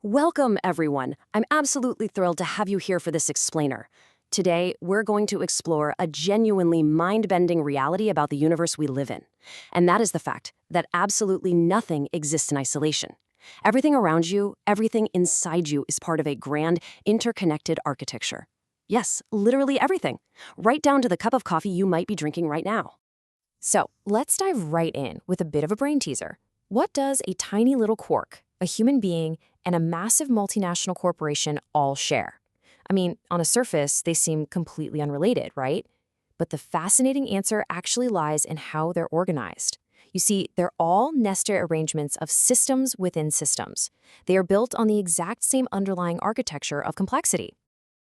Welcome, everyone. I'm absolutely thrilled to have you here for this explainer. Today, we're going to explore a genuinely mind-bending reality about the universe we live in. And that is the fact that absolutely nothing exists in isolation. Everything around you, everything inside you is part of a grand, interconnected architecture. Yes, literally everything, right down to the cup of coffee you might be drinking right now. So, let's dive right in with a bit of a brain teaser. What does a tiny little quark, a human being, and a massive multinational corporation all share? I mean, on a surface, they seem completely unrelated, right? But the fascinating answer actually lies in how they're organized. You see, they're all nested arrangements of systems within systems. They are built on the exact same underlying architecture of complexity.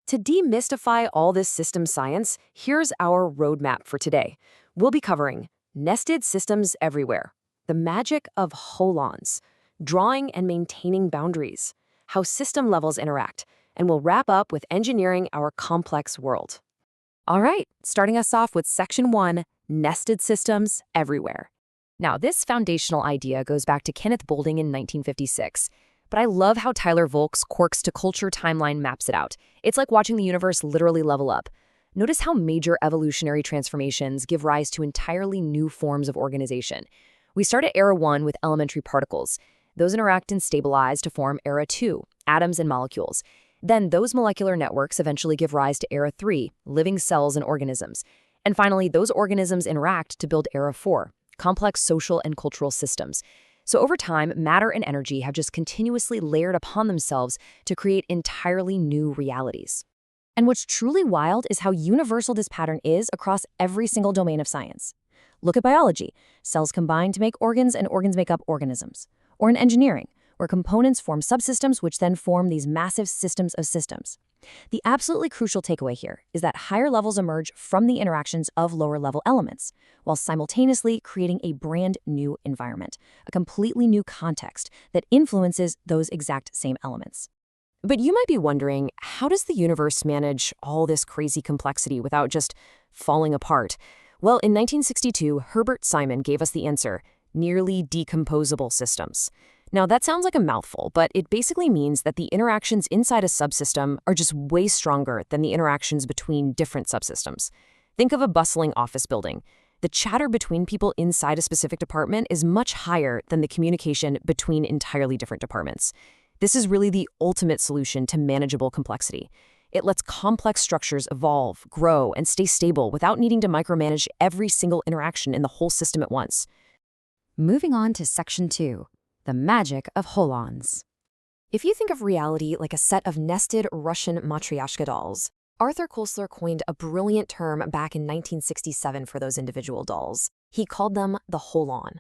To demystify all this system science, here's our roadmap for today. We'll be covering nested systems everywhere, the magic of holons, drawing and maintaining boundaries, how system levels interact, and we'll wrap up with engineering our complex world. All right, starting us off with Section 1, nested systems everywhere. Now, this foundational idea goes back to Kenneth Boulding in 1956, but I love how Tyler Volk's Quarks to Culture timeline maps it out. It's like watching the universe literally level up. Notice how major evolutionary transformations give rise to entirely new forms of organization. We start at Era 1 with elementary particles. Those interact and stabilize to form Era 2, atoms and molecules. Then those molecular networks eventually give rise to Era 3, living cells and organisms. And finally, those organisms interact to build Era 4, complex social and cultural systems. So over time, matter and energy have just continuously layered upon themselves to create entirely new realities. And what's truly wild is how universal this pattern is across every single domain of science. Look at biology. Cells combine to make organs and organs make up organisms. Or in engineering, where components form subsystems which then form these massive systems of systems. The absolutely crucial takeaway here is that higher levels emerge from the interactions of lower-level elements, while simultaneously creating a brand new environment, a completely new context that influences those exact same elements. But you might be wondering, how does the universe manage all this crazy complexity without just falling apart? Well, in 1962, Herbert Simon gave us the answer: nearly decomposable systems. Now, that sounds like a mouthful, but it basically means that the interactions inside a subsystem are just way stronger than the interactions between different subsystems. Think of a bustling office building. The chatter between people inside a specific department is much higher than the communication between entirely different departments. This is really the ultimate solution to manageable complexity. It lets complex structures evolve, grow, and stay stable without needing to micromanage every single interaction in the whole system at once. Moving on to Section 2, the magic of holons. If you think of reality like a set of nested Russian matryoshka dolls, Arthur Koestler coined a brilliant term back in 1967 for those individual dolls. He called them the holon.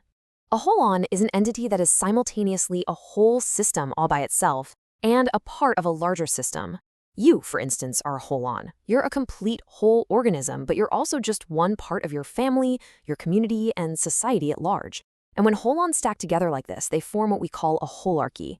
A holon is an entity that is simultaneously a whole system all by itself and a part of a larger system. You, for instance, are a holon. You're a complete whole organism, but you're also just one part of your family, your community, and society at large. And when holons stack together like this, they form what we call a holarchy.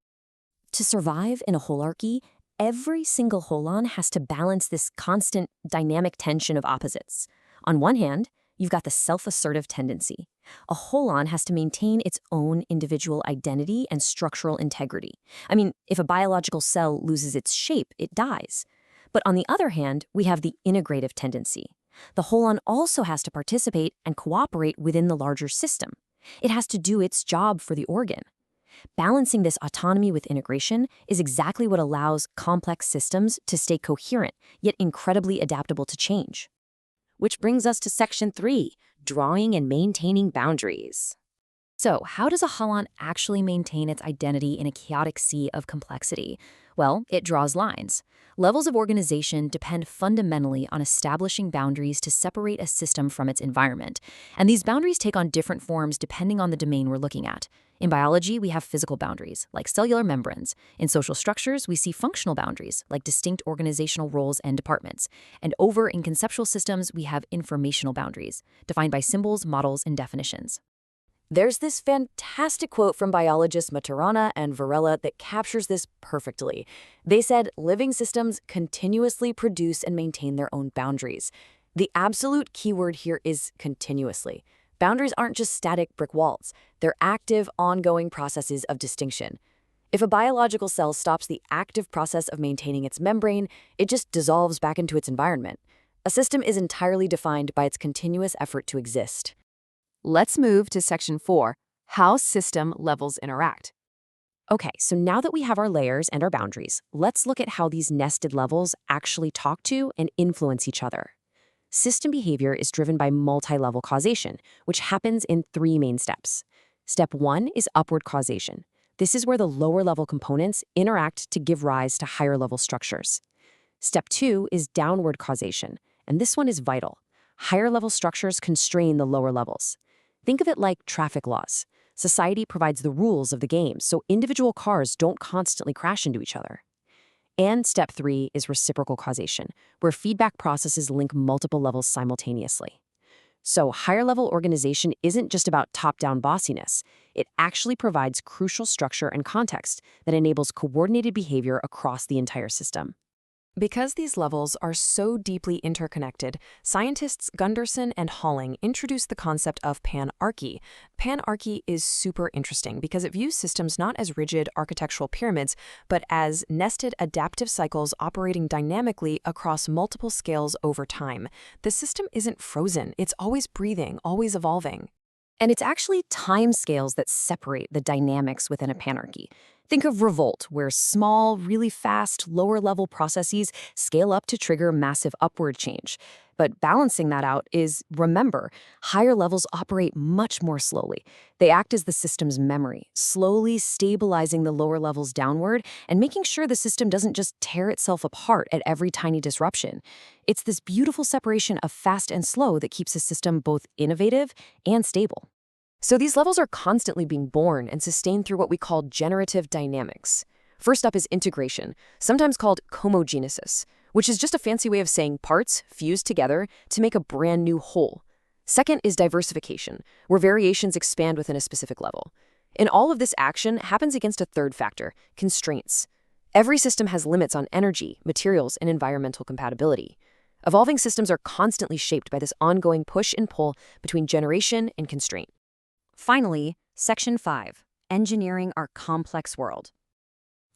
To survive in a holarchy, every single holon has to balance this constant dynamic tension of opposites. On one hand, you've got the self-assertive tendency. A holon has to maintain its own individual identity and structural integrity. I mean, if a biological cell loses its shape, it dies. But on the other hand, we have the integrative tendency. The holon also has to participate and cooperate within the larger system. It has to do its job for the organ. Balancing this autonomy with integration is exactly what allows complex systems to stay coherent, yet incredibly adaptable to change. Which brings us to Section 3, drawing and maintaining boundaries. So, how does a holon actually maintain its identity in a chaotic sea of complexity? Well, it draws lines. Levels of organization depend fundamentally on establishing boundaries to separate a system from its environment. And these boundaries take on different forms depending on the domain we're looking at. In biology, we have physical boundaries, like cellular membranes. In social structures, we see functional boundaries, like distinct organizational roles and departments. And over in conceptual systems, we have informational boundaries, defined by symbols, models, and definitions. There's this fantastic quote from biologists Maturana and Varela that captures this perfectly. They said, living systems continuously produce and maintain their own boundaries. The absolute keyword here is continuously. Boundaries aren't just static brick walls. They're active, ongoing processes of distinction. If a biological cell stops the active process of maintaining its membrane, it just dissolves back into its environment. A system is entirely defined by its continuous effort to exist. Let's move to Section 4, how system levels interact. Okay, so now that we have our layers and our boundaries, let's look at how these nested levels actually talk to and influence each other. System behavior is driven by multi-level causation, which happens in three main steps. Step 1 is upward causation. This is where the lower-level components interact to give rise to higher-level structures. Step 2 is downward causation, and this one is vital. Higher-level structures constrain the lower levels. Think of it like traffic laws. Society provides the rules of the game, so individual cars don't constantly crash into each other. And step 3 is reciprocal causation, where feedback processes link multiple levels simultaneously. So higher-level organization isn't just about top-down bossiness. It actually provides crucial structure and context that enables coordinated behavior across the entire system. Because these levels are so deeply interconnected, scientists Gunderson and Halling introduced the concept of panarchy. Panarchy is super interesting because it views systems not as rigid architectural pyramids, but as nested adaptive cycles operating dynamically across multiple scales over time. The system isn't frozen, it's always breathing, always evolving. And it's actually time scales that separate the dynamics within a panarchy. Think of revolt, where small, really fast, lower-level processes scale up to trigger massive upward change. But balancing that out is, remember, higher levels operate much more slowly. They act as the system's memory, slowly stabilizing the lower levels downward and making sure the system doesn't just tear itself apart at every tiny disruption. It's this beautiful separation of fast and slow that keeps a system both innovative and stable. So these levels are constantly being born and sustained through what we call generative dynamics. First up is integration, sometimes called homogenesis, which is just a fancy way of saying parts fused together to make a brand new whole. Second is diversification, where variations expand within a specific level. And all of this action happens against a third factor, constraints. Every system has limits on energy, materials, and environmental compatibility. Evolving systems are constantly shaped by this ongoing push and pull between generation and constraint. Finally, Section 5, engineering our complex world.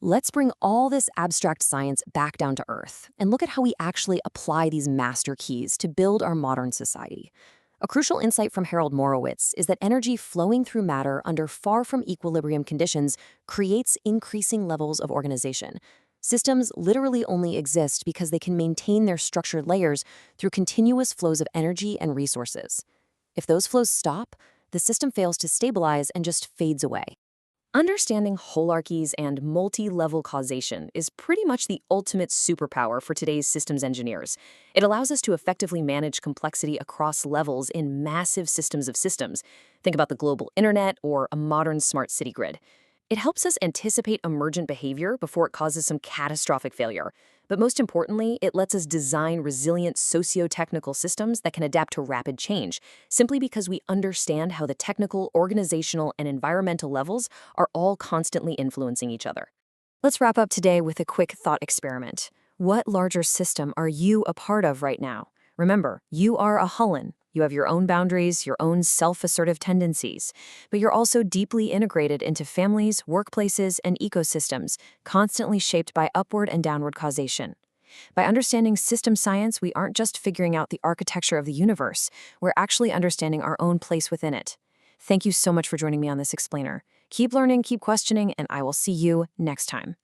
Let's bring all this abstract science back down to Earth and look at how we actually apply these master keys to build our modern society. A crucial insight from Harold Morowitz is that energy flowing through matter under far from equilibrium conditions creates increasing levels of organization. Systems literally only exist because they can maintain their structured layers through continuous flows of energy and resources. If those flows stop, the system fails to stabilize and just fades away. Understanding holarchies and multi-level causation is pretty much the ultimate superpower for today's systems engineers. It allows us to effectively manage complexity across levels in massive systems of systems. Think about the global internet or a modern smart city grid. It helps us anticipate emergent behavior before it causes some catastrophic failure. But most importantly, it lets us design resilient socio-technical systems that can adapt to rapid change, simply because we understand how the technical, organizational, and environmental levels are all constantly influencing each other. Let's wrap up today with a quick thought experiment. What larger system are you a part of right now? Remember, you are a Hullen. You have your own boundaries, your own self-assertive tendencies, but you're also deeply integrated into families, workplaces, and ecosystems, constantly shaped by upward and downward causation. By understanding system science, we aren't just figuring out the architecture of the universe, we're actually understanding our own place within it. Thank you so much for joining me on this explainer. Keep learning, keep questioning, and I will see you next time.